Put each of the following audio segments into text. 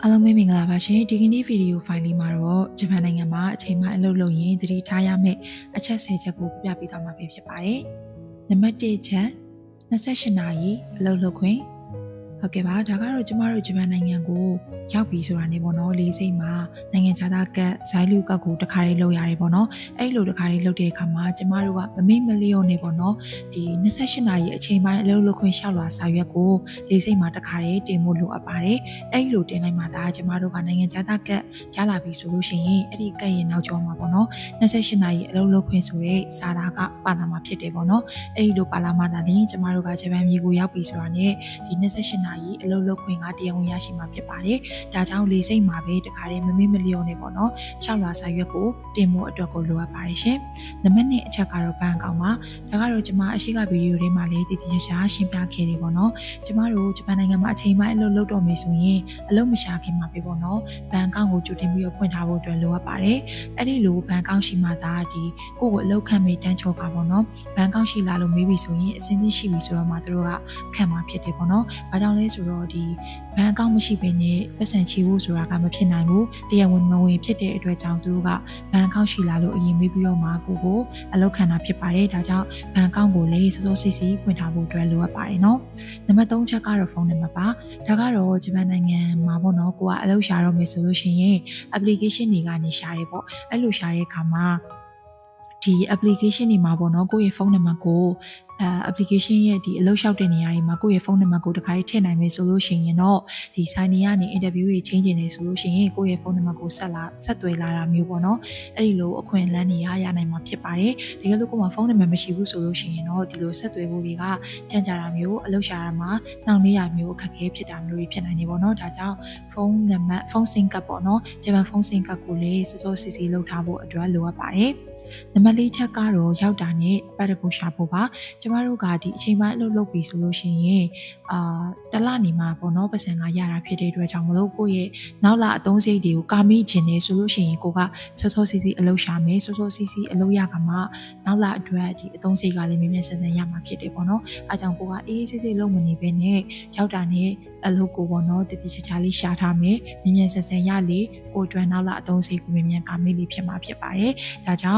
အားလုံးပဲမင်္ဂလာပါရှင်ဒီကနေ့ဗီဒီယိုဖိုင်လေးမှာတော့ဂျပန်နိုင်ငံမှာအချိန်မှအလုပ်လုပ်ရင်သတိထားရမယ့်အချက်10ချက်ကိုပြပြပေးသွားမှာဖြစ်ပါတယ်နံပါတ်1ချက်28နာရီအလုပ်လုပ်ခွင့်ဟုတ်ကဲ့ပါဒါကတော့ကျမတို့ဂျပန်နိုင်ငံကိုရောက်ပြီဆိုတာနေပေါ့နော်လေးစိတ်မှာနိုင်ငံခြားသားကတ်ဇိုင်းလူကတ်ကိုတခါလေးလုပ်ရတယ်ပေါ့နော်အဲ့လိုတခါလေးလုပ်တဲ့အခါမှာကျမတို့ကမမေ့မလျော့နေပေါ့နော်ဒီ28နာရီအချိန်ပိုင်းအလုပ်လုပ်ခွင့်လျှောက်လွှာစာရွက်ကိုလေးစိတ်မှာတခါလေးတင်ဖို့လိုအပ်ပါတယ်အဲ့လိုတင်လိုက်မှဒါကျမတို့ကနိုင်ငံခြားသားကတ်ရလာပြီဆိုလို့ရှိရင်အဲ့ဒီကတ်ရဲ့နောက်ကျောမှာပေါ့နော်28နာရီအလုပ်လုပ်ခွင့်ဆိုတဲ့စာသားကပါလာမှာဖြစ်တယ်ပေါ့နော်အဲ့ဒီလိုပါလာမှသာလျှင်ကျမတို့ကဂျပန်ပြည်ကိုရောက်ပြီဆိုတာနဲ့ဒီ28နာရီအလုပ်လုပ်ခွင့်ကတရားဝင်ရရှိမှာဖြစ်ပါတယ်။ဒါကြောင့်လေးစိတ်မှာပဲတခါတည်းမမေ့မလျော့နေပေါ့နော်။ရှောက်လာစာရွက်ကိုတင်ဖို့အတွက်ကိုလိုအပ်ပါတယ်ရှင်။နံပါတ်1အချက်ကတော့ဘဏ်အကောင့်ပါ။ဒါကတော့ကျွန်မအရှိကဗီဒီယိုတွေမှာလည်းတည်တည်ချာချာရှင်းပြခဲ့တယ်ပေါ့နော်။ကျမတို့ဂျပန်နိုင်ငံမှာအချိန်ပိုင်းအလုပ်လုပ်တော့မယ်ဆိုရင်အလုပ်မရှာခင်မှာပဲပေါ့နော်။ဘဏ်အကောင့်ကိုကြိုတင်ပြီးတော့ဖွင့်ထားဖို့အတွက်လိုအပ်ပါတယ်။အဲ့ဒီလိုဘဏ်အကောင့်ရှိမှသာဒီကိုယ့်ကိုအလုပ်ခံမိတန်းချော်ပါပေါ့နော်။ဘဏ်အကောင့်ရှိလာလို့မေးပြီဆိုရင်အစင်းသိရှိပြီဆိုတော့မှသူတို့ကခံမှာဖြစ်တယ်ပေါ့နော်။ဘာကြောင့်လဲဆိုတော့ဒီဘဏ်အကောင့်မရှိဘဲနဲ့ပတ်စံချေဖို့ဆိုတာကမဖြစ်နိုင်ဘူးတရားဝင်မဝင်ဖြစ်တဲ့အတွက်ကြောင့်သူတို့ကဘဏ်အကောင့်ရှိလာလို့အရင်မေးပြီးတော့မှကိုအလုပ်ခံတာဖြစ်ပါတယ်ဒါကြောင့်ဘဏ်အကောင့်ကိုလည်းစောစောစီစီဖွင့်ထားဖို့အတွက်လိုအပ်ပါတယ်နော်နံပါတ်3ချက်ကတော့ဖုန်းနံပါတ်ပါဒါကတော့ဂျပန်နိုင်ငံမှာပေါ့နော်ကိုကအလုပ်ရှာတော့မယ်ဆိုလို့ရှိရင် application တွေကနေရှာရဲပေါ့အဲ့လိုရှာတဲ့အခါမှာဒီ application တွေမှာပေါ့နော်ကိုယ့်ရဲ့ဖုန်းနံပါတ်ကိုapplication ရဲ့ဒီအလုပ်လျှောက်တဲ့နေရာတွေမှာကိုယ့်ရဲ့ဖုန်းနံပါတ်ကိုတခါလေးထည့်နိုင်မယ်ဆိုလို့ရှိရင်တော့ဒီ sign in ကနေ interview တွေ change နေဆိုလို့ရှိရင်ကိုယ့်ရဲ့ဖုန်းနံပါတ်ကိုဆက်သွယ်လာတာမျိုးပေါ့နော်အဲ့ဒီလိုအခွင့်အလမ်းတွေရနိုင်မှာဖြစ်ပါတယ်တကယ်လို့ကိုယ်မှာဖုန်းနံပါတ်မရှိဘူးဆိုလို့ရှိရင်တော့ဒီလိုဆက်သွယ်ဖို့တွေကကြံ့ကြာတာမျိုးအလုပ်ရှာတာမှာနှောင့်နှေးရမျိုးအခက်အခဲဖြစ်တာမျိုးတွေဖြစ်နိုင်နေပေါ့နော်ဒါကြောင့်ဖုန်းနံပါတ်ဖုန်း SIM ကတ်ပေါ့နော်ဂျပန်ဖုန်း SIM ကတ်ကိုလည်းစောစောစီစီလုပ်ထားဖို့အတွက်လိုအပ်ပါတယ်နံပါတ်4ချက်ကတော့ရောက်တာနဲ့အပတ်တကူရှာဖို့ပါကျမတို့ကဒီအချိန်ပိုင်းအလုပ်လုပ်ပြီဆိုလို့ရှိရင်တလနေမှာပေါ့နော်ပတ်စံကရတာဖြစ်တဲ့အတွက်ကြောင့်မလို့ကိုယ့်ရဲ့နောက်လာအသုံးစရိတ်တွေကိုကာမိခြင်းနေဆိုလို့ရှိရင်ကိုကစောစောစီစီအလုပ်ရှာမယ်စောစောစီစီအလုပ်ရကမှနောက်လာအတွက်ဒီအသုံးစရိတ်ကလည်းမြင်မြင်ဆန်ဆန်ရမှာဖြစ်တယ်ပေါ့နော်အဲကြောင့်ကိုကအေးအေးဆေးဆေးလုပ်မနေဘဲနဲ့ရောက်တာနဲ့အလုပ်ကိုပေါ့နော်တတိချာချာလေးရှာထားမယ်မြင်မြင်ဆန်ဆန်ရလေကိုအတွက်နောက်လာအသုံးစရိတ်ကိုမြင်မြင်ကာမိလေးဖြစ်မှာဖြစ်ပါတယ်ဒါကြောင့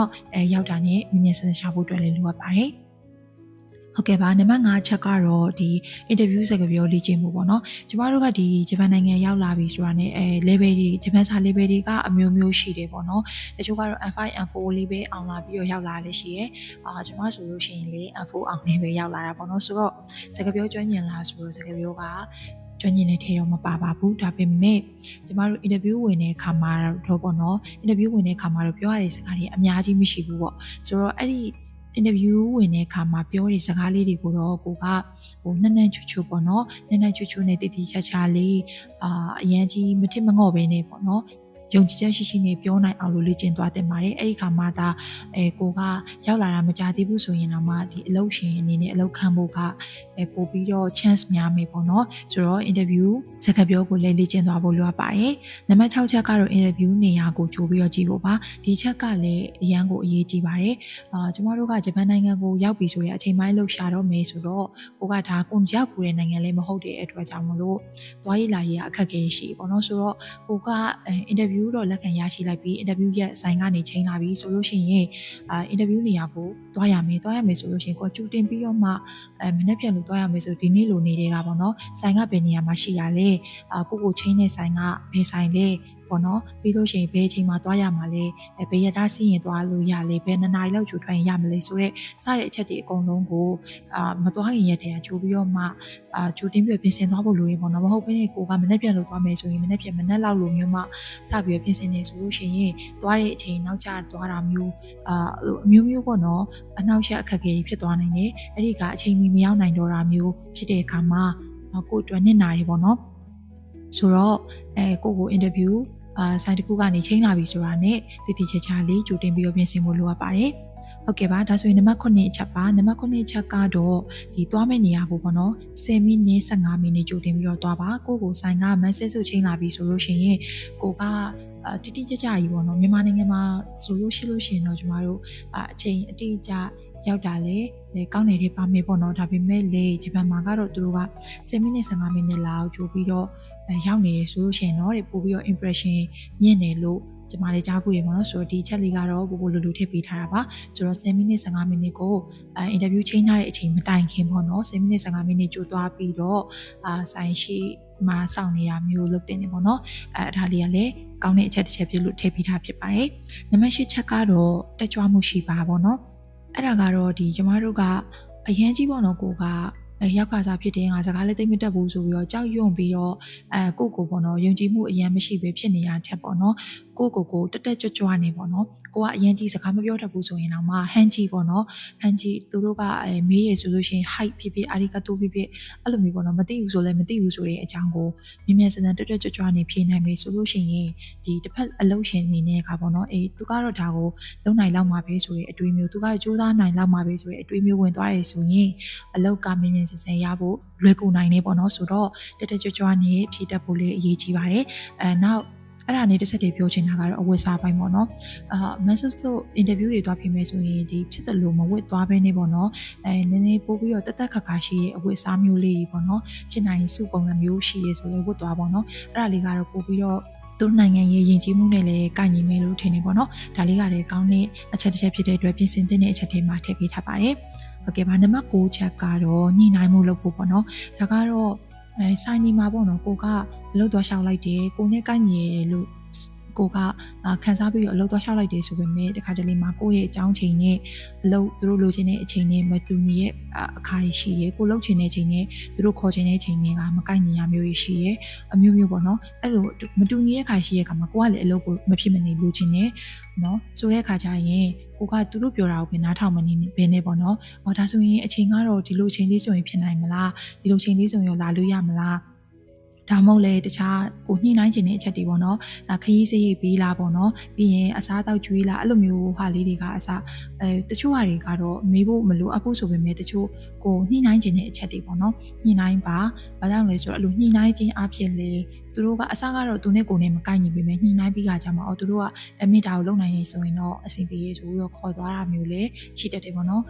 ်ရောက်တာနဲ့မြင်မြင်ဆန်ဆန်ရှာဖို့အတွက်လည်းလိုအပ်ပါတယ်ဟုတ်ကဲ့ပါနံပါတ်5ချက်ကတော့ဒီ interview စကားပြောလေ့ကျင့်မှုပေါ့နော်ကျမတို့ကဒီဂျပန်နိုင်ငံရောက်လာပြီဆိုတာနဲ့level တွေဂျပန်စာ level တွေကအမျိုးမျိုးရှိတယ်ပေါ့နော်တချို့ကတော့ N5 N4 လေးပဲအောင်လာပြီးတော့ရောက်လာလည်းရှိရဲကျမဆိုလို့ရှိရင်လေ N4 အောင်နေပဲရောက်လာတာပေါ့နော်ဆိုတော့စကားပြောကျွမ်းကျင်လာဆိုတော့စကားပြောကကျွမ်းကျင်တဲ့ထဲတော့မပါပါဘူးဒါပေမဲ့ကျမတို့ interview ဝင်တဲ့အခါမှာတော့ပေါ့နော် interview ဝင်တဲ့အခါမှာတော့ပြောရတဲ့စကားတွေအများကြီးမရှိဘူးပေါ့ဆိုတော့အဲ့ဒီ interview ဝင်တဲ့အခါမှာပြောတဲ့စကားလေးတွေကိုတော့ကိုကနှံ့နှံ့ချွချွပေါ့နော်နှံ့နှံ့ချွချွနဲ့တည်တည်ချာချာလေးအရန်ကြီးမထစ်မငော့ပဲနေပေါ့နော်ယုံကြည်ချက်ရှိရှိနဲ့ပြောနိုင်အောင်လို့လေ့ကျင့်သွားတင်ပါတယ်အဲ့ဒီခါမှသာကိုကရောက်လာတာမကြသေးဘူးဆိုရင်တော့မှဒီအလုပ်ရှင်အနေနဲ့အလုပ်ခံဖို့ကပို့ပြီးတော့ chance များမယ်ပေါ့နော်ဆိုတော့ interview စကားပြောကိုလည်းလေ့ကျင့်သွားဖို့လိုအပ်ပါတယ်နံပါတ်6ချက်ကတော့ interview နေရာကိုကြိုပြီးတော့ကြည့်ဖို့ပါဒီချက်ကလည်းအရန်ကိုအရေးကြီးပါတယ်ကျမတို့ကဂျပန်နိုင်ငံကိုရောက်ပြီဆိုရင်အချိန်ပိုင်းလှုပ်ရှားတော့မယ်ဆိုတော့ကိုကဒါကိုရောက်ကိုတဲ့နိုင်ငံလည်းမဟုတ်တဲ့အတွက်ကြောင့်မလို့သွားရေးလာရေးအခက်အခဲရှိပေါ့နော်ဆိုတော့ကိုကinterview တော့လက်ခံရရှိလိုက်ပြီး interview ရဲ့ဆိုင်ကနေချိန်လာပြီးဆိုလို့ရှိရင်interview နေရာကိုတွားရမယ်ဆိုလို့ရှိရင်ကိုကြိုတင်ပြီးတော့မှမနေ့ပြန်လို့တွားရမယ်ဆိုဒီနေ့လိုနေတဲ့ကပေါ့နော်ဆိုင်ကဘယ်နေရာမှာရှိရလဲကိုချိန်တဲ့ဆိုင်ကဘယ်ဆိုင်လဲပေါ့နော်ပြီးလို့ရှိရင်ဘယ်အချိန်မှာတွားရမှာလဲဘယ်ရထားစီးရင်တွားလို့ရလဲဘယ်နှစ်နာရီလောက်ကြိုထွက်ရင်ရမလဲဆိုတော့စတဲ့အချက်တွေအကုန်လုံးကိုမတွားခင်ရက်တည်းကကြိုပြီးတော့မှကြိုတင်ပြီးပြင်ဆင်သွားဖို့လိုရင်ပေါ့နော်မဟုတ်ဘဲနဲ့ကိုကမနေ့ပြန်လို့တွားမယ်ဆိုရင်မနေ့ပြန်မနေ့လောက်လိုမျိုးမှစပြီးပြင်ဆင်နေဆိုလို့ရှိရင်တွားတဲ့အချိန်နောက်ကျတွားတာမျိုးအမျိုးမျိုးပေါ့နော်အနောက်ရှက်အခက်အခဲဖြစ်သွားနိုင်တယ်အဲ့ဒီကအချိန်မီမရောက်နိုင်တော့တာမျိုးဖြစ်တဲ့အခါမှာကိုအတွက်နှစ်နာရီပေါ့နော်ဆိုတော့ကို interview ဆိုင်တစ်ခုကနေချိန်လာပြီဆိုတာနဲ့တည်တည်ချာချာလေးကြိုတင်ပြီးတော့ပြင်ဆင်ဖို့လိုအပ်ပါတယ်ဟုတ်ကဲ့ပါဒါဆိုရင်နံပါတ်9အချက်ပါနံပါတ်9အချက်ကတော့ဒီသွားမယ့်နေရာကိုပေါ့နော်10မိနစ်15မိနစ်ကြိုတင်ပြီးတော့သွားပါကိုဆိုင်က message ဆိုချိန်လာပြီဆိုလို့ရှိရင်ကိုကတိတိကျကျကြီးပေါ့နော်မြန်မာနိုင်ငံမှာဆိုလို့ရှိရင်တော့ကျမတို့အချိန်အတိအကျရောက်တာလေကောင်းနေတဲ့ပါမယ်ပေါ့နော်ဒါပေမဲ့လေဂျပန်မှာကတော့သူတို့က10မိနစ်15မိနစ်လောက်ကြိုပြီးတော့ ရောက်နေရဆိုလို့ရှိရင်တော့ပို့ပြီးတော့ impression မြင့်တယ်လို့ကျမလေးကြားဖို့ရပေါ့နော်ဆိုတော့ဒီချက်လေးကတော့ပို့လူထည့်ပေးထားတာပါဆိုတော့10မိနစ်15မိနစ်ကိုအင်တာဗျူးချိန်ထားတဲ့အချိန်မတိုင်ခင်ပေါ့နော်10မိနစ်15မိနစ်ကြိုသွားပြီးတော့ဆိုင်ရှိမှာစောင့်နေတာမျိုးလုပ်တင်နေပေါ့နော်ဒါလေးကလည်းကောင်းတဲ့အချက်တစ်ချက်ပြလို့ထည့်ပေးထားဖြစ်ပါတယ်နံပါတ်8ချက်ကတော့တက်ကြွမှုရှိပါပေါ့နော်အဲ့ဒါကတော့ဒီကျမတို့ကအရန်ကြီးပေါ့နော်ကိုကရောက်ကစားဖြစ်တယ်ငါစကားလည်းသိမတက်ဘူးဆိုပြီးတော့ကြောက်ရွံ့ပြီးတော့ကိုပေါ့နော်ယုံကြည်မှုအရင်မရှိပဲဖြစ်နေရတဲ့ပေါ့နော်ကိုတက်ကြွကြွနေပေါ့နော်ကိုကအရင်ကြီးစကားမပြောတတ်ဘူးဆိုရင်တော့မှဟန်ကြီးပေါ့နော်ဟန်ကြီးသူတို့ကမေးရဆိုလို့ရှိရင် height ဖြစ်ဖြစ်အာရီကတိုဖြစ်ဖြစ်အဲ့လိုမျိုးပေါ့နော်မသိဘူးဆိုလည်းမသိဘူးဆိုတဲ့အကြောင်းကိုမြင်ဆန်ဆန်တက်ကြွနေဖြေနိုင်ပြီဆိုလို့ရှိရင်ဒီတစ်ဖက်အလုံးရှင်အနေနဲ့ကပေါ့နော်သူကတော့ဒါကိုလုံနိုင်လောက်မှာပဲဆိုတဲ့အတွေးမျိုးသူကကြိုးစားနိုင်လောက်မှာပဲဆိုတဲ့အတွေးမျိုးဝင်သွားတယ်ဆိုရင်အလောက်ကမြင်ဆန်ဆန်ရဖို့လွယ်ကူနိုင်နေပေါ့နော်ဆိုတော့တက်ကြွနေဖြည့်တတ်ဖို့လေးအရေးကြီးပါတယ်နောက်အဲ့ဒါနဲ့တစ်ဆက်တည်းပြောချင်တာကတော့အဝတ်စားပိုင်းပေါ့နော်မန်ဆိုအင်တာဗျူးတွေသွားပြင်မယ်ဆိုရင်ဒီဖြစ်တယ်လို့မဝတ်သွားဘဲနေပေါ့နော်နည်းနည်းပို့ပြီးတော့တက်ခါရှိတဲ့အဝတ်စားမျိုးလေးတွေပေါ့နော်ဖြစ်နိုင်စုပုံစံမျိုးရှိရဲဆိုလည်းဝတ်သွားပေါ့နော်အဲ့ဒါလေးကတော့ပို့ပြီးတော့သူနိုင်ငံရေးယဉ်ကျေးမှုနဲ့လည်းကိုင်ညီမယ်လို့ထင်နေပေါ့နော်ဒါလေးကလည်းကောင်းတဲ့အချက်တစ်ချက်ဖြစ်တဲ့အတွက်ပြင်ဆင်တဲ့အချက်တွေမှာထည့်ပေးထားပါတယ်ဟုတ်ကဲ့ပါနံပါတ်9ချက်ကတော့ညှိနှိုင်းမှုလုပ်ဖို့ပေါ့နော်ဒါကတော့ဆိုင်နီမှာပေါ့နော်ကိုကလှုပ်သွားရှောက်လိုက်တယ်ကိုနဲ့ကိုက်ညီရလို့ကိုကခန်းစားပြီးတော့အလုပ်သွားရှောက်လိုက်တယ်ဆိုပေမဲ့တခါတလေမှာကိုယ့်ရဲ့အကြောင်းချိန်နဲ့အလုပ်သူတို့လိုချင်တဲ့အချိန်နဲ့မတူညီရဲ့အခါတွေရှိရဲကိုလှုပ်ချင်တဲ့အချိန်နဲ့သူတို့ခေါ်ချင်တဲ့အချိန်တွေကမကိုက်ညီရမျိုးတွေရှိရဲအမျိုးမျိုးပေါ့နော်အဲ့လိုမတူညီတဲ့အခါရှိရဲ့အခါမှာကိုကလည်းအလုပ်ကိုမဖြစ်မနေလိုချင်နေနော်ဆိုတဲ့အခါကျရင်ကိုကသူတို့ပြောတာကိုပဲနားထောင်မနေဘဲနဲ့ပေါ့နော်ဒါဆိုရင်အချိန်ကတော့ဒီလိုအချိန်လေးဆိုရင်ဖြစ်နိုင်မလားဒီလိုအချိန်လေးဆိုရင်လာလို့ရမလားဒါမှမဟုတ်လေတခြားကိုညှိနှိုင်းခြင်းတဲ့အချက်တွေပေါ့နော်ခရီးစရိတ်ပေးလာပေါ့နော်ပြီးရင်အစားတောက်ကျွေးလာအဲ့လိုမျိုးဟာလေးတွေကအစားတချို့ဟာတွေကတော့မေးဖို့မလိုအပ်ဘူးဆိုပေမဲ့တချို့ကိုညှိနှိုင်းခြင်းတဲ့အချက်တွေပေါ့နော်ညှိနှိုင်းပါဘာကြောင့်လဲဆိုတော့အဲ့လိုညှိနှိုင်းခြင်းအဖြစ်လေသူတို့ကအစားကတော့သူနဲ့ကိုယ်နဲ့မကိုက်ညီပေမဲ့ညှိနှိုင်းပြီးကြမှာသူတို့ကအမိတာကိုလုံနိုင်ရင်ဆိုရင်တော့အဆင်ပြေရေးဆိုပြီးတော့ခေါ်သွားတာမျိုးလေရှိတတ်တယ်ပေါ့နော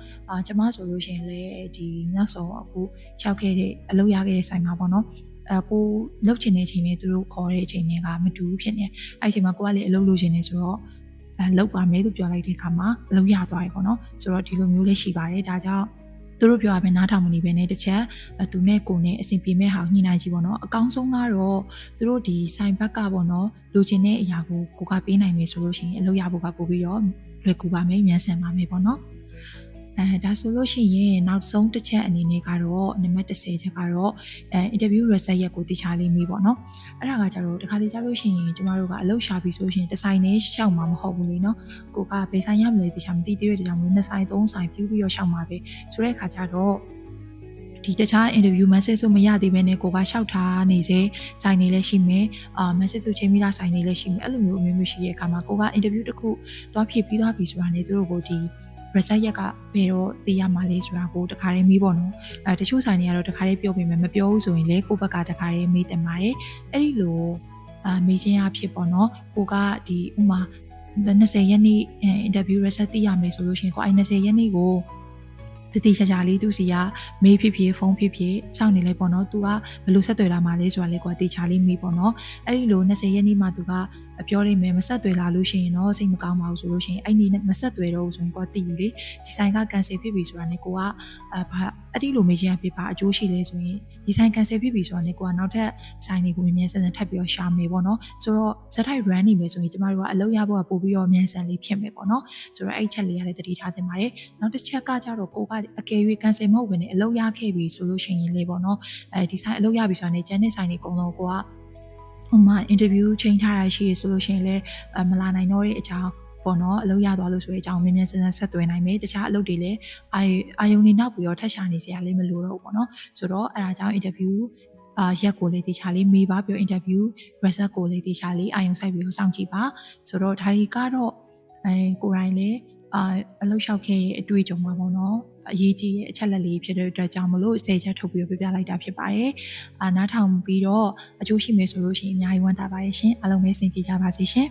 ်ကျမဆိုလို့ရှိရင်လေဒီနောက်ဆုံးအခုရောက်ခဲ့တဲ့အလုပ်ရခဲ့တဲ့ဆိုင်မှာပေါ့နော်ကိုလှုပ်ချင်တဲ့အချိန်နဲ့သူတို့ခေါ်တဲ့အချိန်တွေကမတူဘူးဖြစ်နေအဲ့အချိန်မှာကိုကလည်းအလုပ်လုပ်ချင်နေဆိုတော့လှုပ်ပါမယ်လို့ပြောလိုက်တဲ့အခါမှာအလုပ်ရသွားပြီပေါ့နော်ဆိုတော့ဒီလိုမျိုးလေးရှိပါတယ်ဒါကြောင့်သူတို့ပြောရမယ်နားထောင်မနေပဲနဲ့တစ်ချက်သူနဲ့ကိုနဲ့အဆင်ပြေမဲ့ဟာညှိနှိုင်းကြည့်ပေါ့နော်အကောင်းဆုံးကတော့သူတို့ဒီဆိုင်ဘက်ကပေါ့နော်လိုချင်တဲ့အရာကိုကပေးနိုင်မယ်ဆိုလို့ရှိရင်အလုပ်ရဖို့ကပို့ပြီးတော့လွယ်ကူပါမယ်မြန်ဆန်ပါမယ်ပေါ့နော်ဒါဆိုလို့ရှိရင်နောက်ဆုံးတစ်ချက်အနေနဲ့ကတော့နံပါတ်10ချက်ကတော့အင်တာဗျူး result ရက်ကိုတခြားလေးမေးပေါ့နော်အဲ့ဒါကကြတော့တခါလေကြားလို့ရှိရင်ကျမတို့ကအလုပ်ရှာပြီးဆိုရှင်တစ်ဆိုင်နဲ့ရှောက်မှာမဟုတ်ဘူးလေနော်ကိုကဘယ်ဆိုင်ရမလဲတခြားမသိသေးတဲ့ကြောင့်2ဆိုင်3ဆိုင်ပြူးပြီးတော့ရှောက်မှာပဲဆိုတဲ့အခါကျတော့ဒီတခြား interview message ဆိုမရသေးဘဲနဲ့ကိုကရှောက်ထားနေစေဆိုင်နေလည်းရှိမယ်message ဆိုချိန်မိသားဆိုင်နေလည်းရှိမယ်အဲ့လိုမျိုးအမျိုးမျိုးရှိရဲ့အခါမှာကိုက interview တစ်ခုသွားဖြည့်ပြီးသွားပြီဆိုတာနဲ့သူတို့ကိုဒီresult ရက်ကဘယ်တော့သိရမှာလဲဆိုတာကိုတခါတည်းမေးပေါ့နော်တချို့ဆိုင်တွေကတော့တခါတည်းပြောပေးမယ်မပြောဘူးဆိုရင်လေကိုယ့်ဘက်ကတခါတည်းမေးတင်ပါတယ်အဲ့ဒီလိုမေးခြင်းအဖြစ်ပေါ့နော်ကိုကဒီဥမာ20ရက်နေ့ interview result သိရမယ်ဆိုလို့ရှိရင်ကိုအဲ့20ရက်နေ့ကိုတတိချာချာလေးသူစီကမေးဖြစ်ဖြစ်ဖုန်းဖြစ်ဖြစ်စောင့်နေလဲပေါ့နော်သူကဘယ်လိုဆက်သွယ်လာမှာလဲဆိုတာလေကိုတေချာလေးမေးပေါ့နော်အဲ့ဒီလို20ရက်နေ့မှသူကပြောနေမယ်မဆက်သွယ်လာလို့ရှိရင်တော့စိတ်မကောင်းပါဘူးဆိုလို့ရှိရင်အဲ့ဒီမဆက်သွယ်တော့ဘူးဆိုရင်ကိုကသိပြီလေဒီဆိုင်က cancel ဖြစ်ပြီဆိုတာနဲ့ကိုကဘာအဲ့ဒီလိုမေးချင်ဖြစ်ပါအကျိုးရှိလဲဆိုရင်ဒီဆိုင် cancel ဖြစ်ပြီဆိုတာနဲ့ကိုကနောက်ထပ်ဆိုင်တွေကိုမြန်ဆန်ဆန်ထပ်ပြီးတော့ရှာမယ်ပေါ့နော်ဆိုတော့ဇက်ထိုက် run နေမယ်ဆိုရင်ကျမတို့ကအလုပ်ရဖို့ကပို့ပြီးတော့မြန်ဆန်လေးဖြစ်မယ်ပေါ့နော်ဆိုတော့အဲ့ချက်လေးကလည်းတတိထားသင့်ပါတယ်နောက်တစ်ချက်ကကြတော့ကိုကအကယ်၍ cancel မဟုတ်ဘဲနဲ့အလုပ်ရခဲ့ပြီဆိုလို့ရှိရင်လေပေါ့နော်ဒီဆိုင်အလုပ်ရပြီဆိုတာနဲ့ကျန်တဲ့ဆိုင်တွေအကုန်လုံးကိုကဥမာ interview ချိန်ထားရရှိရဆိုလို့ရှိရင်လည်းမလာနိုင်တော့တဲ့အကြောင်းပေါ့နော်အလုပ်ရသွားလို့ဆိုတဲ့အကြောင်းမြင်မြန်ဆန်ဆန်ဆက်သွယ်နိုင်မယ်တခြားအလုပ်တွေလည်းအာယုံနေနောက်ပြီးတော့ထပ်ရှာနေစရာလည်းမလိုတော့ဘူးပေါ့နော်ဆိုတော့အဲ့ဒါကြောင့် interview ရက်ကိုလေးတခြားလေးမေးပါပြီး interview result ကိုလေးတခြားလေးအာယုံစိုက်ပြီးစောင့်ကြည့်ပါဆိုတော့ဒါတွေကတော့ကိုယ်တိုင်လည်းအလုပ်လျှောက်ခဲ့ရဲ့အတွေ့အကြုံပါပေါ့နော်အရေးကြီးတဲ့အချက်လက်လေးဖြစ်တဲ့အတွက်ကြောင့်မလို့10ချက်ထုတ်ပြီးပြပြလိုက်တာဖြစ်ပါတယ်နားထောင်ပြီးတော့အကျိုးရှိမယ်ဆိုလို့ရှိရင်အများကြီးဝမ်းသာပါတယ်ရှင်အားလုံးပဲဆင်ပြေကြပါစေရှင်